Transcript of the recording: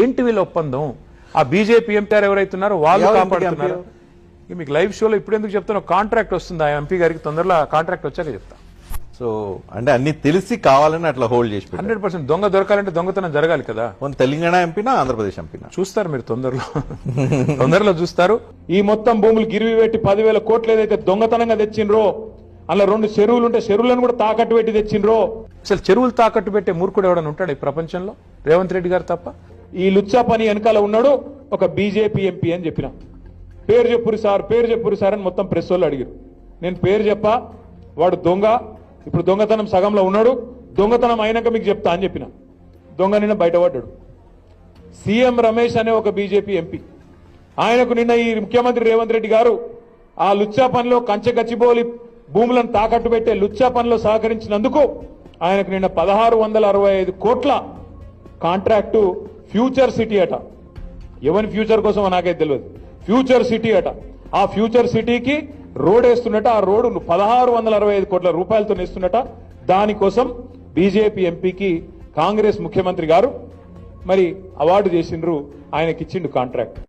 ఏంటి వీళ్ళ ఒప్పందం? ఆ బీజేపీ ఎంపీ ఎవరైతున్నారో వాళ్ళు కాపాడుతున్నారు. మీకు లైవ్ షోలో ఇప్పుడు ఎందుకు చెప్తాను? కాంట్రాక్ట్ వస్తుంది ఆ ఎంపీ గారికి, తొందరలో కాంట్రాక్ట్ వచ్చాక చెప్తా. సో అంటే అన్ని తెలిసి కావాలని అట్లా హోల్డ్ చేసి 100% దొంగ దొరకాలంటే దొంగతనం జరగాలి కదా. తెలంగాణ ఎంపీనా ఆంధ్రప్రదేశ్ ఎంపీనా చూస్తారు మీరు తొందరలో చూస్తారు. ఈ మొత్తం భూములు గిరివి పెట్టి 10,000 కోట్లు ఏదైతే దొంగతనంగా తెచ్చిండ్రో, అలా 2 చెరువులు ఉంటే చెరువులను కూడా తాకట్టు పెట్టి తెచ్చిండ్రో. అసలు చెరువులు తాకట్టు పెట్టే మూర్ఖుడు ఎవడని ఉంటాడు ఈ ప్రపంచంలో? రేవంత్ రెడ్డి గారు తప్ప. ఈ లుచ్చా పని వెనకాల ఉన్నాడు ఒక బీజేపీ ఎంపీ అని చెప్పిన. పేరు చెప్పురు సార్ అని మొత్తం ప్రెస్ వాళ్ళు అడిగారు. నేను పేరు చెప్పా, వాడు దొంగ, ఇప్పుడు దొంగతనం సగంలో ఉన్నాడు, దొంగతనం అయినాక మీకు చెప్తా అని చెప్పిన. దొంగ నిన్న బయటపడ్డాడు. సీఎం రమేష్ అనే ఒక బీజేపీ ఎంపీ, ఆయనకు నిన్న ఈ ముఖ్యమంత్రి రేవంత్ రెడ్డి గారు ఆ లుచ్చా పనిలో కంచె గచ్చిబోలి భూములను తాకట్టు పెట్టే లుచ్చా పనిలో సహకరించినందుకు ఆయనకు నిన్న 1665 కోట్ల కాంట్రాక్టు ఫ్యూచర్ సిటీ అట. ఎవరి ఫ్యూచర్ కోసం నాకైతే తెలియదు. ఫ్యూచర్ సిటీ అట. ఆ ఫ్యూచర్ సిటీకి రోడ్ వేస్తున్నట. ఆ రోడ్డు 1665 కోట్ల రూపాయలతో వేస్తున్నట. దానికోసం బీజేపీ ఎంపీకి కాంగ్రెస్ ముఖ్యమంత్రి గారు మరి అవార్డు చేసిండ్రు, ఆయనకిచ్చిండు కాంట్రాక్ట్.